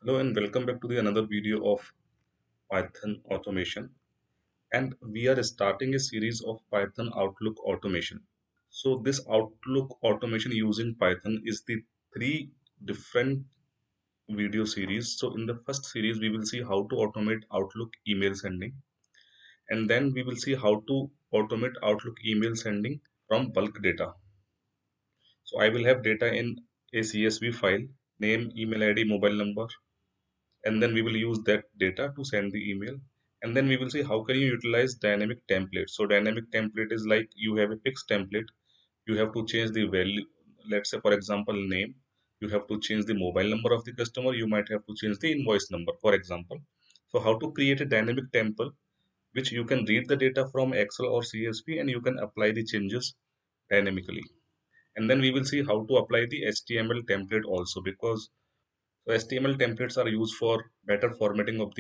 Hello and welcome back to the another video of Python automation. And we are starting a series of Python Outlook automation. So this Outlook automation using Python is the three different video series. So in the first series, we will see how to automate Outlook email sending. And then we will see how to automate Outlook email sending from bulk data. So I will have data in a CSV file, name, email ID, mobile number, and then we will use that data to send the email, and then we will see how can you utilize dynamic template. So dynamic template is like you have a fixed template, you have to change the value. Let's say for example name, you have to change the mobile number of the customer, you might have to change the invoice number for example. So how to create a dynamic template which you can read the data from Excel or CSV and you can apply the changes dynamically. And then we will see how to apply the HTML template also, because so HTML templates are used for better formatting of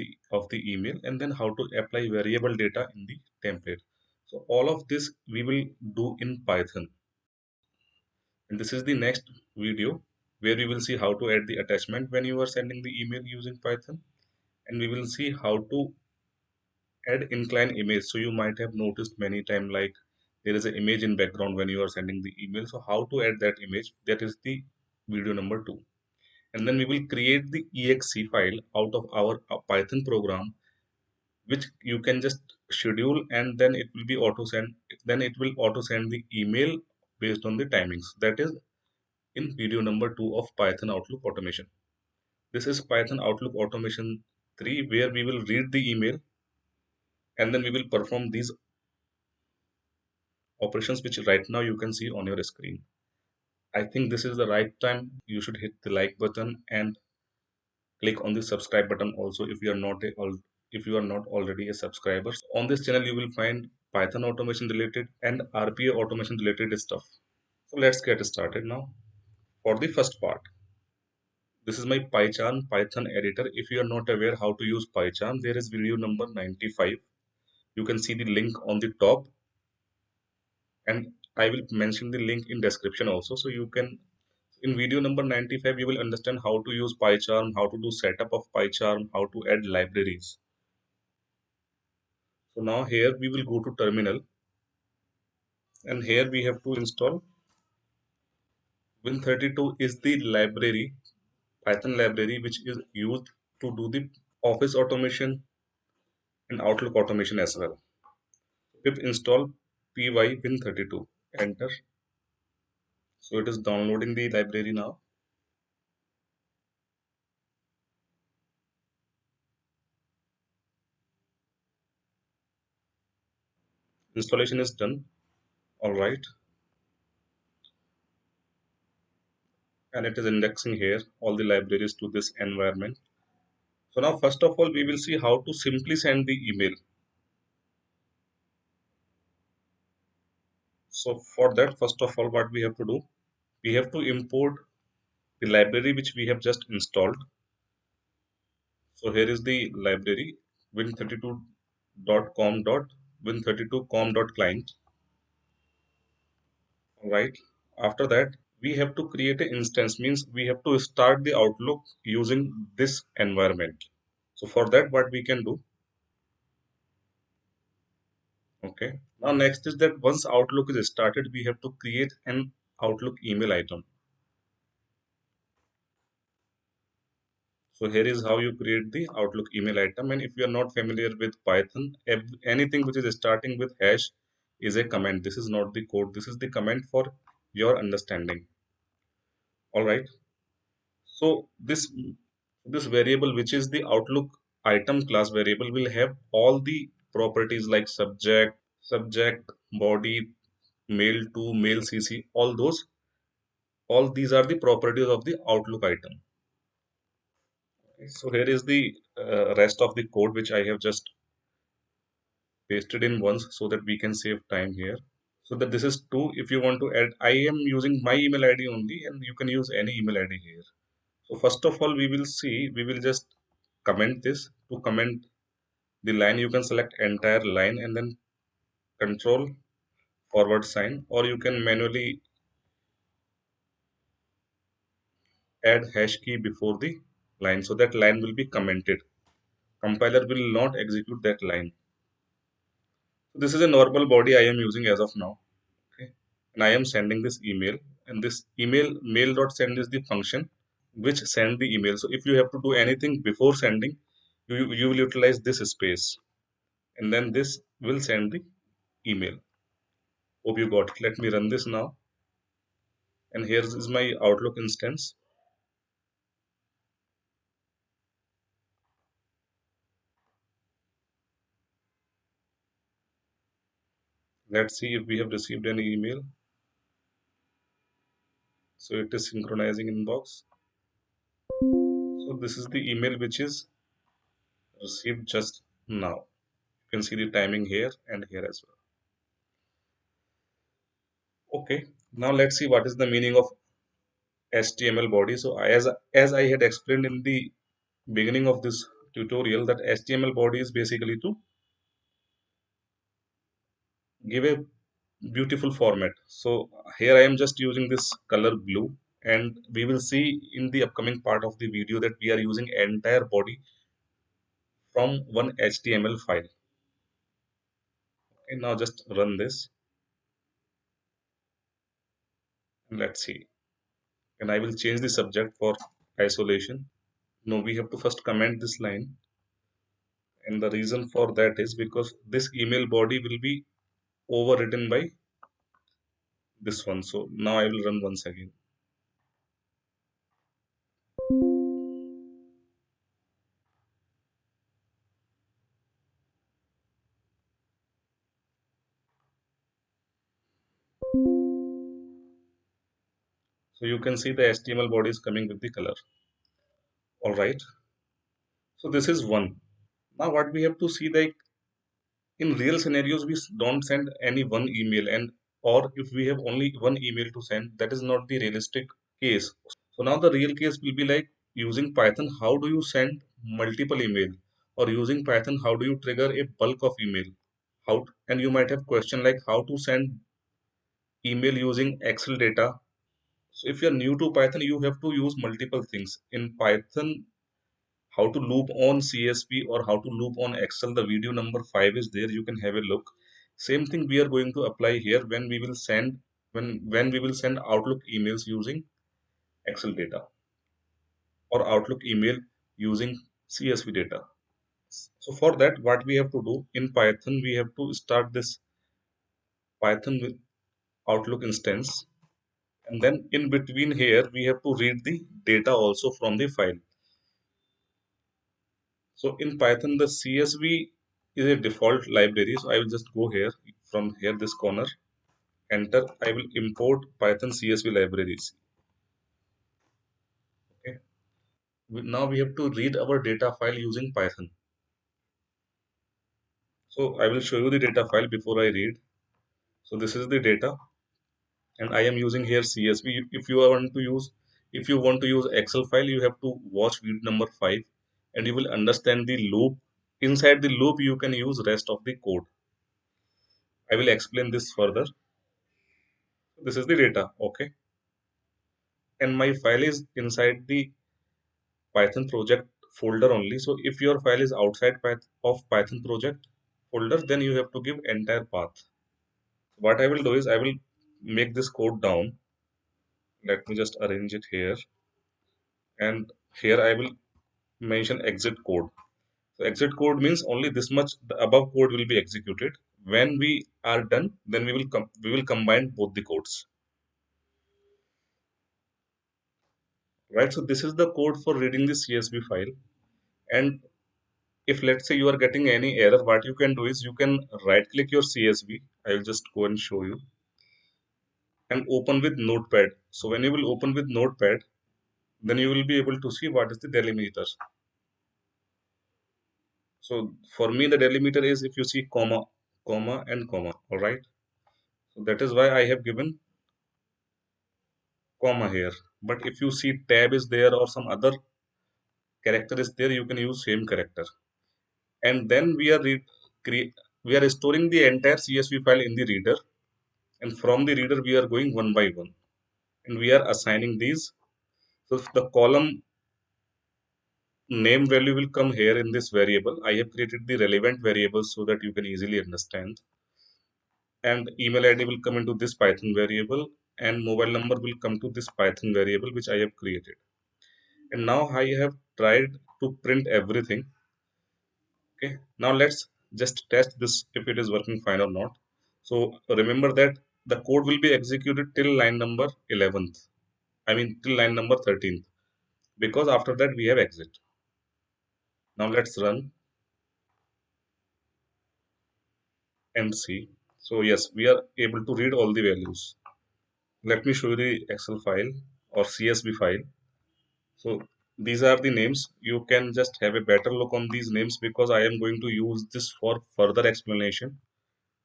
the email, and then how to apply variable data in the template. So all of this we will do in Python. And this is the next video where we will see how to add the attachment when you are sending the email using Python. And we will see how to add incline image. So you might have noticed many times like there is an image in background when you are sending the email. So how to add that image, that is the video number 2. And then we will create the exe file out of our Python program, which you can just schedule, and then it will be auto send. Then it will auto send the email based on the timings. That is in video number 2 of Python Outlook automation. This is Python Outlook automation 3, where we will read the email and then we will perform these operations, which right now you can see on your screen. I think this is the right time. You should hit the like button and click on the subscribe button also if you are not if you are not already a subscriber. On this channel you will find Python automation related and RPA automation related stuff. So let's get started now. For the first part, this is my PyCharm Python editor. If you are not aware how to use PyCharm, there is video number 95. You can see the link on the top, and I will mention the link in description also, so you can, in video number 95 you will understand how to use PyCharm, how to do setup of PyCharm, how to add libraries. So now here we will go to terminal, and here we have to install Win32 is the library, Python library, which is used to do the Office automation and Outlook automation as well. Pip install py Win32, enter. So it is downloading the library now. Installation is done. All right, and it is indexing here all the libraries to this environment. So now first of all we will see how to simply send the email. So for that, first of all, what we have to do, we have to import the library which we have just installed. So here is the library win32.com.win32com.client. Right. After that, we have to create an instance, means we have to start the Outlook using this environment. So for that, what we can do, okay. Now next is that once Outlook is started, we have to create an Outlook email item. So here is how you create the Outlook email item. And if you are not familiar with Python, anything which is starting with hash is a command. This is not the code. This is the command for your understanding. All right. So this variable, which is the Outlook item class variable, will have all the properties like subject, body, mail to, mail CC, all those. All these are the properties of the Outlook item. So here is the rest of the code which I have just pasted in once so that we can save time here. So that this is two. If you want to add, I am using my email ID only, and you can use any email ID here. So first of all, we will just comment this. To comment the line, you can select entire line and then control forward sign, or you can manually add hash key before the line. So that line will be commented. Compiler will not execute that line. So this is a normal body I am using as of now. Okay. And I am sending this email, and this email mail.send is the function which send the email. So if you have to do anything before sending, you will utilize this space, and then this will send the email. Hope you got it. Let me run this now. And here is my Outlook instance. Let's see if we have received any email. So it is synchronizing inbox. So this is the email which is received just now. You can see the timing here and here as well. Okay, now let's see what is the meaning of HTML body. So as I had explained in the beginning of this tutorial, that HTML body is basically to give a beautiful format. So here I am just using this color blue, and we will see in the upcoming part of the video that we are using entire body from one HTML file. Okay, now just run this and let's see. And I will change the subject for isolation. No, we have to first comment this line, and the reason for that is because this email body will be overwritten by this one. So now I will run once again. So you can see the HTML body is coming with the color. All right. So this is one. Now what we have to see, like in real scenarios, we don't send any one email, and or if we have only one email to send, that is not the realistic case. So now the real case will be like using Python. How do you send multiple email? Or using Python, how do you trigger a bulk of email? How and you might have question like how to send email using Excel data. So if you're new to Python, you have to use multiple things. In Python, how to loop on CSV or how to loop on Excel, the video number 5 is there. You can have a look. Same thing we are going to apply here when we will send when we will send Outlook emails using Excel data or Outlook email using CSV data. So for that, what we have to do in Python, we have to start this Python with Outlook instance, and then in between here we have to read the data also from the file. So in Python, the CSV is a default library. So I will just go here from here, this corner, enter. I will import Python CSV libraries. Okay. Now we have to read our data file using Python. So I will show you the data file before I read. So this is the data, and I am using here CSV. If you want to use Excel file, you have to watch video number 5, and you will understand the loop. Inside the loop, you can use rest of the code. I will explain this further. This is the data, okay, and my file is inside the Python project folder only. So if your file is outside of Python project folder, then you have to give entire path. What I will do is I will make this code down. Let me just arrange it here, and here I will mention exit code. So exit code means only this much, the above code will be executed. When we are done, then we will combine both the codes. Right. So this is the code for reading the CSV file. And if let's say you are getting any error, what you can do is you can right click your CSV. I will just go and show you, and open with Notepad. So when you will open with Notepad, then you will be able to see what is the delimiter. So for me, the delimiter is if you see comma, comma, and comma. All right. So that is why I have given comma here. But if you see tab is there or some other character is there, you can use same character. And then we are storing the entire CSV file in the reader, and from the reader we are going one by one, and we are assigning these. So the column name value will come here in this variable. I have created the relevant variables so that you can easily understand. And email ID will come into this Python variable, and mobile number will come to this Python variable which I have created. And now I have tried to print everything. Okay, now let's just test this if it is working fine or not. So remember that the code will be executed till line number 11th. I mean till line number 13th, because after that we have exit. Now let's run and see. So yes, we are able to read all the values. Let me show you the Excel file or CSV file. So these are the names. You can just have a better look on these names because I am going to use this for further explanation.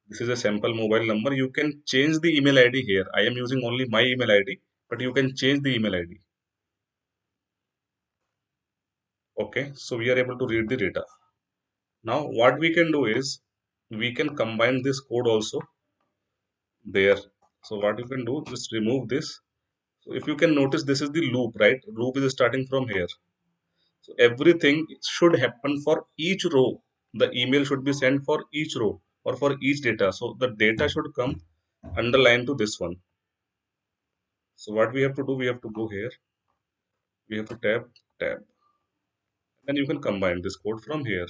This is a sample mobile number. You can change the email ID here. I am using only my email ID, but you can change the email ID. Okay, so we are able to read the data. Now what we can do is we can combine this code also there. So what you can do, just remove this. So if you can notice, this is the loop, right? Loop is starting from here. So everything should happen for each row. The email should be sent for each row or for each data. So the data should come underlined to this one. So what we have to do, we have to go here. We have to tab. Then you can combine this code from here.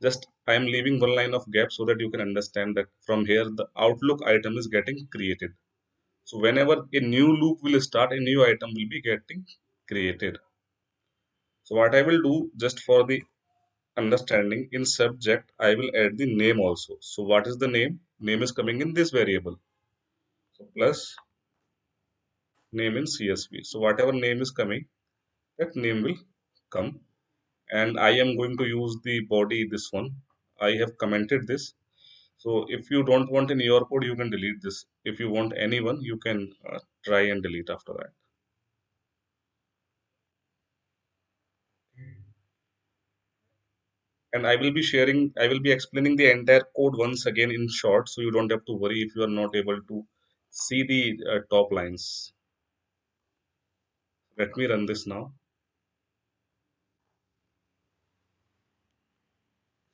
Just I am leaving one line of gap so that you can understand that from here the Outlook item is getting created. So whenever a new loop will start, a new item will be getting created. So what I will do, just for the understanding, in subject I will add the name also. So what is the name? Name is coming in this variable. So plus name in CSV. So whatever name is coming, that name will come. And I am going to use the body, this one. I have commented this. So if you don't want in your code, you can delete this. If you want anyone, you can try and delete after that. And I will be sharing, I will be explaining the entire code once again in short, so you don't have to worry if you are not able to see the top lines. Let me run this now.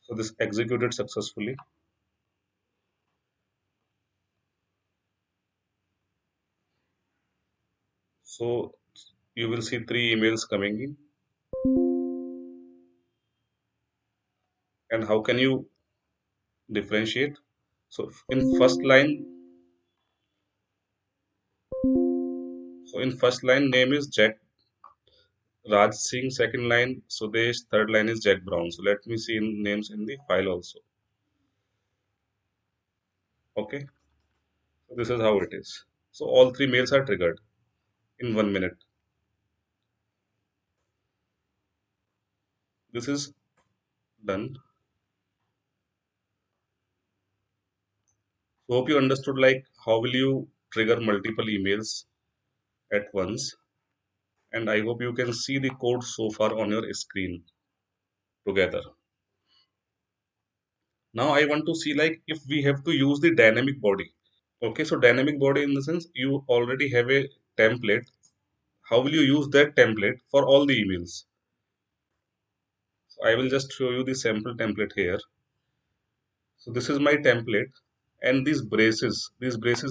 So this executed successfully. So you will see three emails coming in. And how can you differentiate? So in first line, name is Jack Raj Singh. Second line Sudesh. Third line is Jack Brown. So let me see in names in the file also. Okay. So this is how it is. So all three mails are triggered in 1 minute. This is done. So hope you understood like how will you trigger multiple emails at once, and I hope you can see the code so far on your screen together. Now I want to see like if we have to use the dynamic body. Okay, so dynamic body in the sense you already have a template. How will you use that template for all the emails? So I will just show you the sample template here. So this is my template, and these braces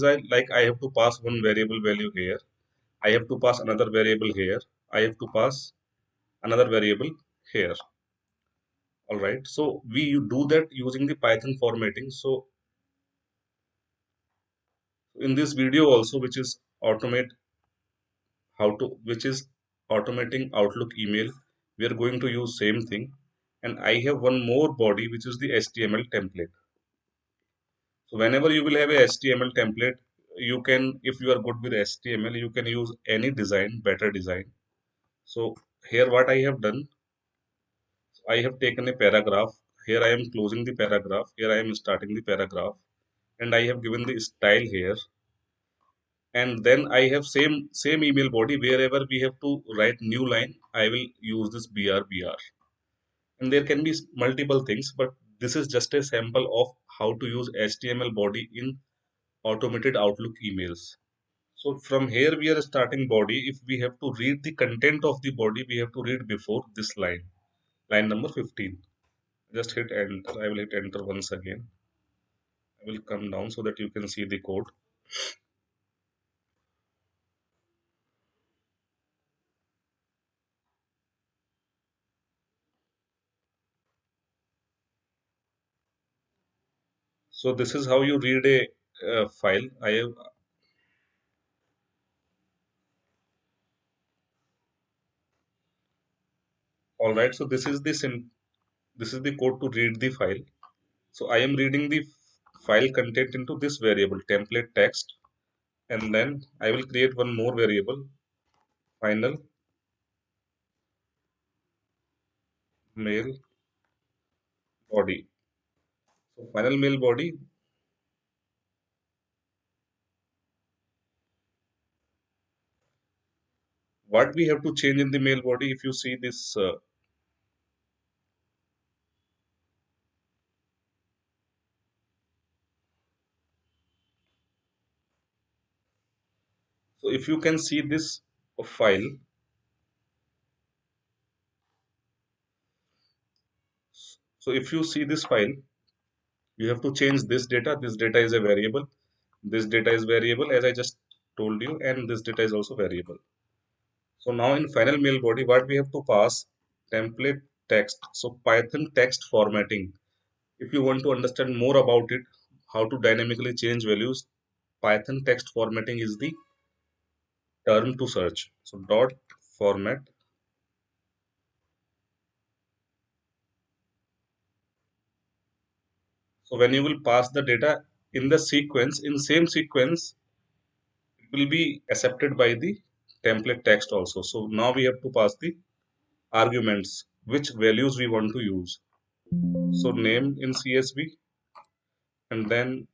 are like I have to pass one variable value here. I have to pass another variable here. I have to pass another variable here. All right. So we do that using the Python formatting. So in this video also, which is automating Outlook email, we are going to use same thing. And I have one more body, which is the HTML template. So whenever you will have a HTML template, you can, if you are good with HTML, you can use any design, better design. So here what I have done, I have taken a paragraph. Here I am closing the paragraph. Here I am starting the paragraph, and I have given the style here. And then I have same email body. Wherever we have to write new line, I will use this BR. And there can be multiple things, but this is just a sample of how to use HTML body in automated Outlook emails. So from here we are starting body. If we have to read the content of the body, we have to read before this line, line number 15. Just hit enter. I will hit enter once again. I will come down so that you can see the code. So this is how you read a file. I have all right. So this is the code to read the file. So I am reading the file content into this variable template text, and then I will create one more variable final mail body. So final mail body. What we have to change in the mail body? If you see this, so if you can see this file, so if you see this file, you have to change this data. This data is a variable. This data is variable as I just told you, and this data is also variable. So now in final mail body, what we have to pass template text. So Python text formatting. If you want to understand more about it, how to dynamically change values, Python text formatting is the term to search. So dot format. So when you will pass the data in the sequence, in same sequence, it will be accepted by the template text also. So now we have to pass the arguments, which values we want to use. So name in CSV, and then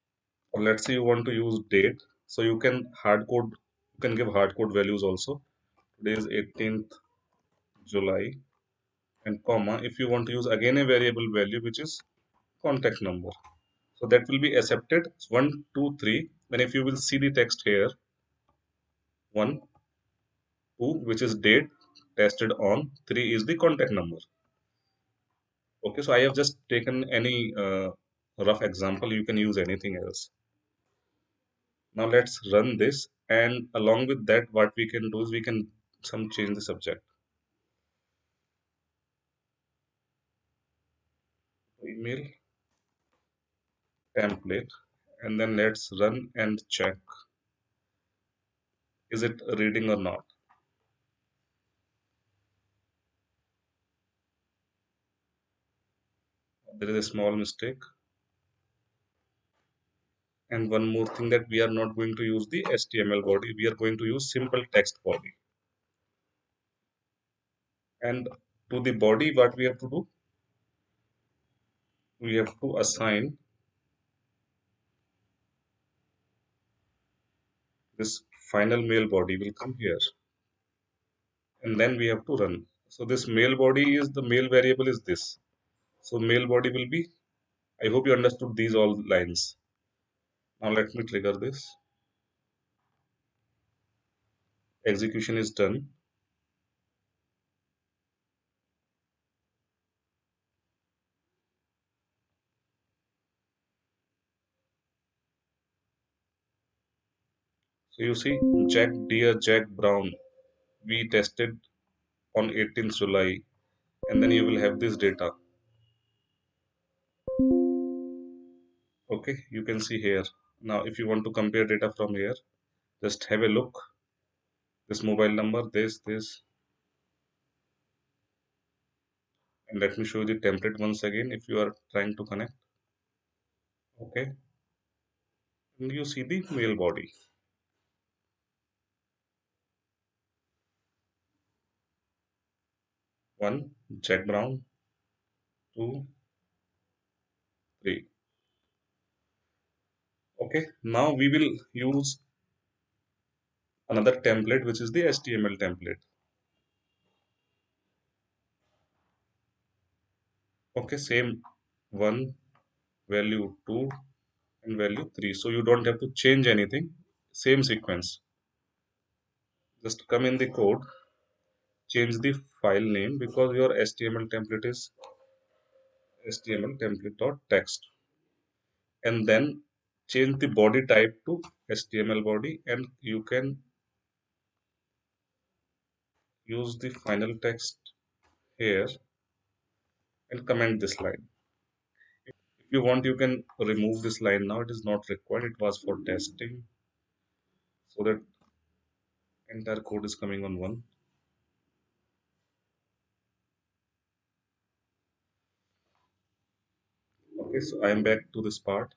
let's say you want to use date. So you can hard code, you can give hard code values also. Today is 18th July, and comma. If you want to use again a variable value which is contact number. So that will be accepted. One, two, three. Then if you will see the text here, one, two, which is date, tested on, three is the contact number. Okay, so I have just taken any rough example. You can use anything else. Now let's run this, and along with that, what we can do is we can some change the subject. Email template, and then let's run and check is it reading or not. There is a small mistake. And one more thing, that we are not going to use the HTML body, we are going to use simple text body. And to the body, what we have to do, we have to assign this final mail body will come here, and then we have to run. So this mail body is the mail variable is this. So mail body will be, I hope you understood these all lines. Now let me trigger this. Execution is done. So you see, Jack, dear Jack Brown, we tested on 18th July, and then you will have this data. Okay, you can see here. Now, if you want to compare data from here, just have a look. This mobile number, this, and let me show you the template once again if you are trying to connect. Okay, and you see the mail body. One, Jack Brown, two, three. Okay, now we will use another template which is the HTML template. Okay, same one, value two, and value three. So you don't have to change anything. Same sequence. Just come in the code, change the file name because your HTML template is HTML template.txt, and then change the body type to HTML body, and you can use the final text here and comment this line. If you want, you can remove this line now. It is not required. It was for testing, so that entire code is coming on one. Okay, so I am back to this part.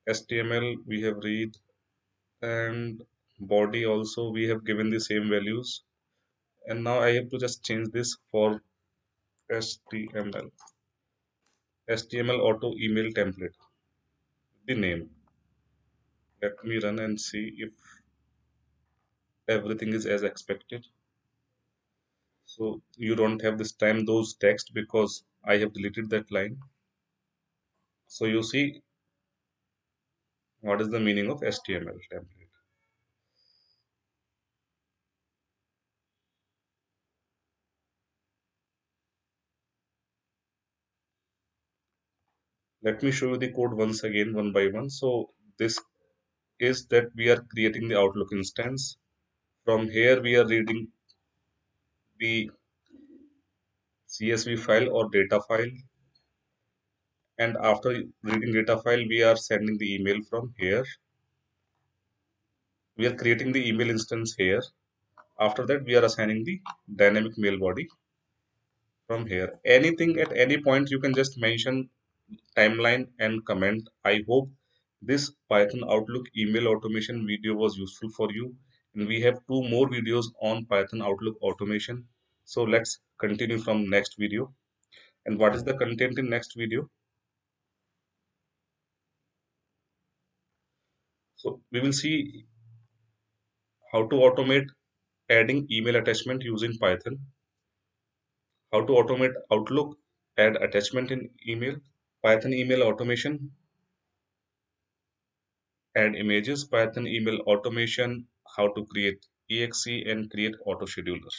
HTML we have read, and body also we have given the same values, and now I have to just change this for HTML. HTML auto email template, the name. Let me run and see if everything is as expected. So you don't have this time those text because I have deleted that line. So you see what is the meaning of HTML template. Let me show you the code once again, one by one. So this is that we are creating the Outlook instance. From here, we are reading the CSV file or data file. And after reading data file, we are sending the email from here. We are creating the email instance here. After that, we are assigning the dynamic mail body from here. Anything at any point, you can just mention timeline and comment. I hope this Python Outlook email automation video was useful for you. And we have two more videos on Python Outlook automation. So let's continue from next video. And what is the content in next video? So we will see how to automate adding email attachment using Python, how to automate Outlook, add attachment in email, Python email automation, add images, Python email automation, how to create exe and create auto scheduler.